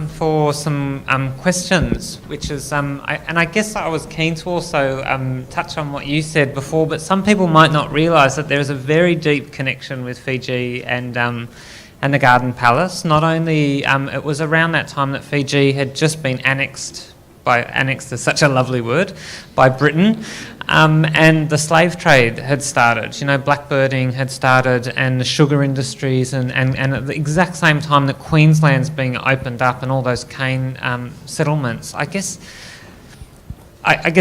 for some questions, which is, I guess I was keen to also touch on what you said before, but some people might not realise that there is a very deep connection with Fiji and the Garden Palace. Not only, it was around that time that Fiji had just been annexed is such a lovely word, by Britain, and the slave trade had started. Blackbirding had started, and the sugar industries, and at the exact same time that Queensland's being opened up and all those cane settlements. I guess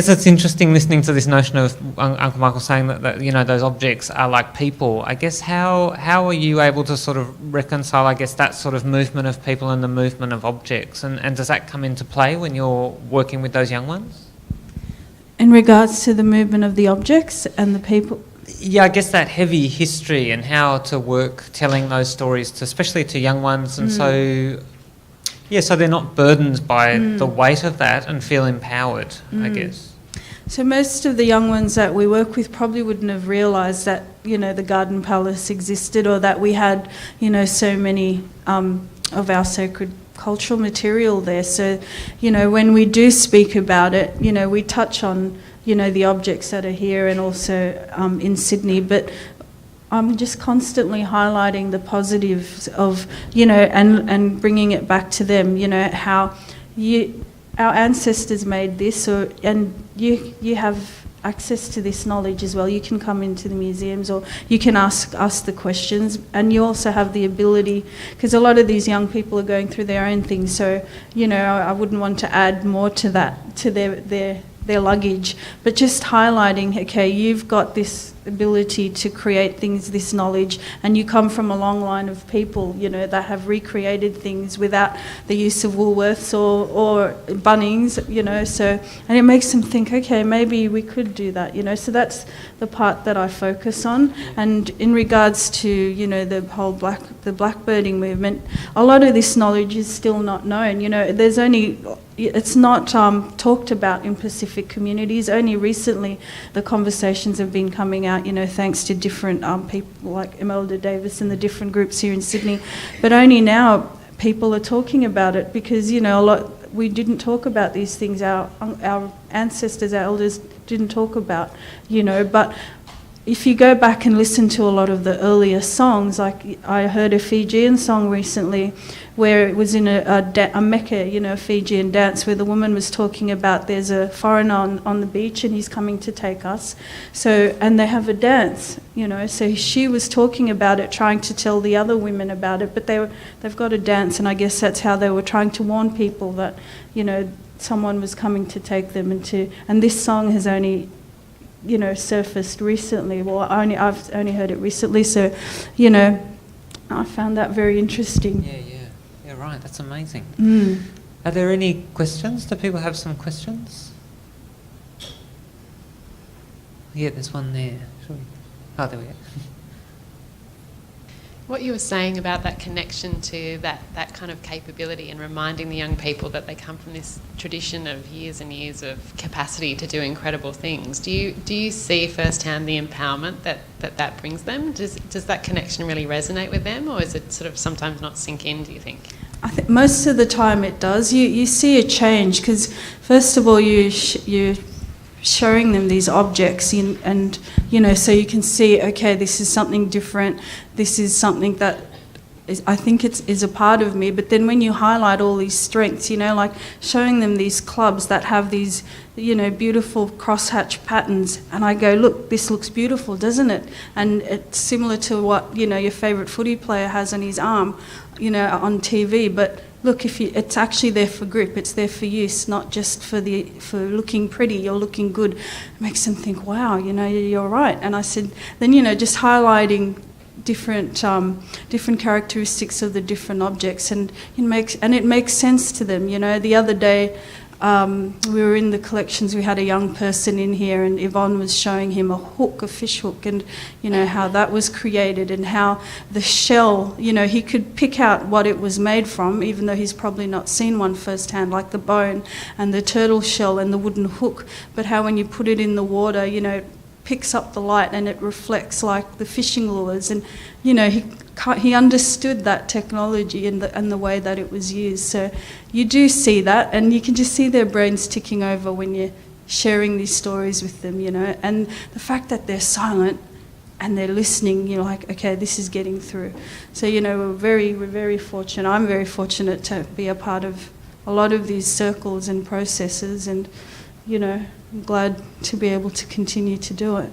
it's interesting listening to this notion of Uncle Michael saying that those objects are like people. I guess how are you able to sort of reconcile, I guess, that sort of movement of people and the movement of objects, and does that come into play when you're working with those young ones? In regards to the movement of the objects and the people? Yeah, I guess that heavy history and how to work telling those stories, especially to young ones, and so they're not burdened by the weight of that and feel empowered, I guess. So most of the young ones that we work with probably wouldn't have realised that, the Garden Palace existed, or that we had, so many of our sacred cultural material there. So, when we do speak about it, we touch on, the objects that are here and also in Sydney, but I'm just constantly highlighting the positives of, and bringing it back to them, how our ancestors made this, and you have access to this knowledge as well. You can come into the museums, or you can ask us the questions, and you also have the ability, because a lot of these young people are going through their own things, so I wouldn't want to add more to that, to their luggage, but just highlighting, okay, you've got this ability to create things, this knowledge, and you come from a long line of people, that have recreated things without the use of Woolworths or Bunnings, so, and it makes them think, okay, maybe we could do that, so that's the part that I focus on. And in regards to, the whole blackbirding movement, a lot of this knowledge is still not known, it's not talked about in Pacific communities. Only recently the conversations have been coming out, thanks to different people like Imelda Davis and the different groups here in Sydney. But only now people are talking about it, because, we didn't talk about these things. Our ancestors, our elders didn't talk about, but if you go back and listen to a lot of the earlier songs, like I heard a Fijian song recently where it was in a Mecca, a Fijian dance, where the woman was talking about there's a foreigner on the beach and he's coming to take us. So, and they have a dance, so she was talking about it, trying to tell the other women about it, but they've got a dance, and I guess that's how they were trying to warn people that, someone was coming to take them, and this song has only surfaced recently. Well, I've only heard it recently, so, I found that very interesting. Yeah, right, that's amazing. Are there any questions? Do people have some questions? Yeah, there's one there. Oh, there we go. What you were saying about that connection to that kind of capability, and reminding the young people that they come from this tradition of years and years of capacity to do incredible things. Do you see firsthand the empowerment that brings them? Does that connection really resonate with them, or is it sort of sometimes not sink in, do you think? I think most of the time it does. You see a change, because first of all you're showing them these objects and so you can see, okay, this is something different, this is something that I think is a part of me. But then when you highlight all these strengths, like showing them these clubs that have these beautiful crosshatch patterns, and I go, look, this looks beautiful, doesn't it? And it's similar to what your favourite footy player has on his arm, on TV, but look, it's actually there for grip, it's there for use, not just for looking pretty, you're looking good. It makes them think, wow, you're right. And I said, then, just highlighting different characteristics of the different objects, and it makes sense to them. The other day, we were in the collections, we had a young person in here, and Yvonne was showing him a fish hook, and how that was created, and how the shell, he could pick out what it was made from, even though he's probably not seen one firsthand, like the bone and the turtle shell and the wooden hook, but how when you put it in the water, it picks up the light and it reflects like the fishing lures, and he understood that technology and the way that it was used. So you do see that, and you can just see their brains ticking over when you're sharing these stories with them, you know. And the fact that they're silent and they're listening, you're like, okay, this is getting through. So, you know, we're very fortunate. I'm very fortunate to be a part of a lot of these circles and processes, and, you know, I'm glad to be able to continue to do it.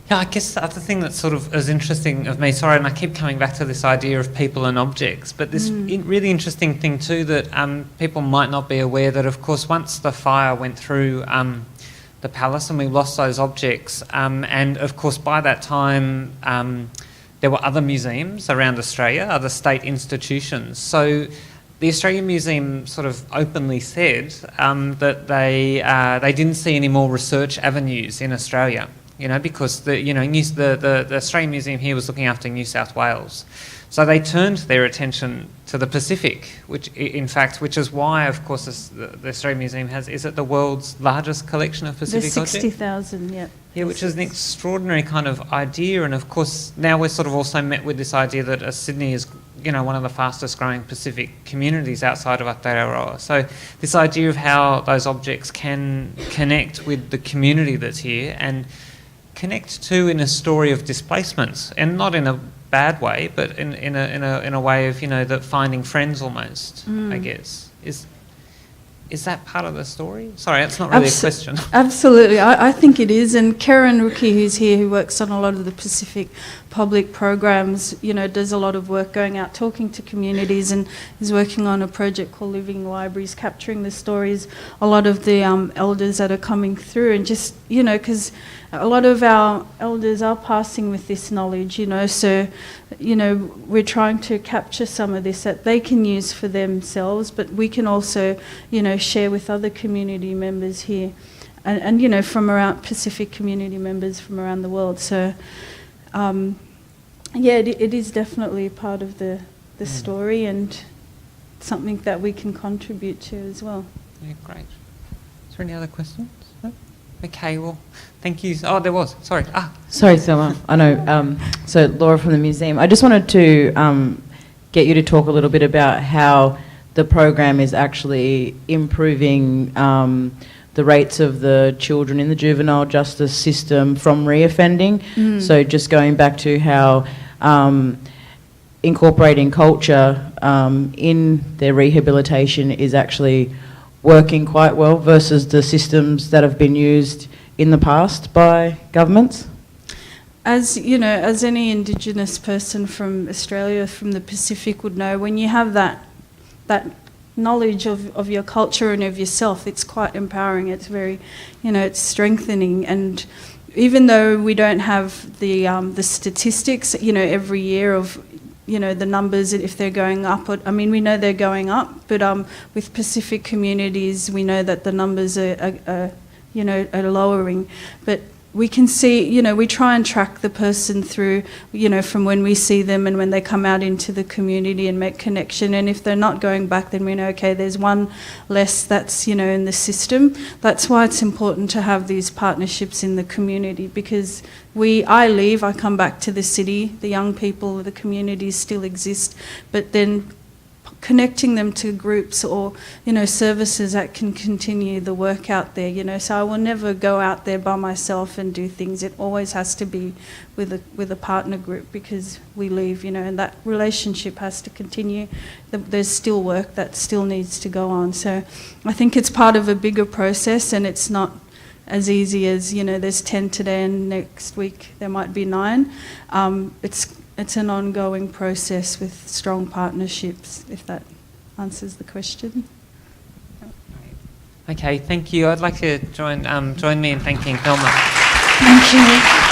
Yeah, I guess the other thing that sort of is interesting of me, sorry, and I keep coming back to this idea of people and objects, but this really interesting thing too that people might not be aware that, of course, once the fire went through the palace and we lost those objects, and of course by that time there were other museums around Australia, other state institutions. So the Australian Museum sort of openly said that they didn't see any more research avenues in Australia. You know, because the Australian Museum here was looking after New South Wales. So they turned their attention to the Pacific, which is why, of course, the Australian Museum is it the world's largest collection of Pacific objects? There's 60,000, yeah. Yeah, which is an extraordinary kind of idea. And of course, now we're sort of also met with this idea that Sydney is, you know, one of the fastest growing Pacific communities outside of Aotearoa. So this idea of how those objects can connect with the community that's here and connect to in a story of displacement, and not in a bad way, but in a way of, you know, that finding friends almost. I guess is that part of the story? Sorry, that's not really a question. Absolutely, I think it is. And Karen Rookie, who's here, who works on a lot of the Pacific public programs, you know, does a lot of work going out talking to communities, and is working on a project called Living Libraries, capturing the stories, a lot of the elders that are coming through, and just, you know, because a lot of our elders are passing with this knowledge, you know, so, you know, we're trying to capture some of this that they can use for themselves, but we can also, you know, share with other community members here, and you know, from around Pacific community members from around the world. So, yeah, it is definitely part of the story, and something that we can contribute to as well. Yeah, great. Is there any other questions? No? Okay, well, thank you. Oh, there was. Sorry. Sorry, Thelma. I know. So, Laura from the museum. I just wanted to get you to talk a little bit about how the program is actually improving the rates of the children in the juvenile justice system from reoffending. So just going back to how incorporating culture in their rehabilitation is actually working quite well versus the systems that have been used in the past by governments? As you know, as any Indigenous person from Australia, from the Pacific would know, when you have that knowledge of your culture and of yourself, it's quite empowering. It's very, you know, it's strengthening. And even though we don't have the statistics, you know, every year of, you know, the numbers, if they're going up, I mean, we know they're going up, but with Pacific communities, we know that the numbers are you know, are lowering. But we can see, you know, we try and track the person through, you know, from when we see them and when they come out into the community and make connection. And if they're not going back, then we know, okay, there's one less that's, you know, in the system. That's why it's important to have these partnerships in the community, because I leave, I come back to the city, the young people, the communities still exist, but then connecting them to groups or, you know, services that can continue the work out there, you know. So I will never go out there by myself and do things. It always has to be with a partner group, because we leave, you know, and that relationship has to continue. There's still work that still needs to go on. So I think it's part of a bigger process, and it's not as easy as, you know, there's 10 today and next week there might be 9. It's an ongoing process with strong partnerships, if that answers the question. Okay, thank you. I'd like to join me in thanking Thelma. Thank you.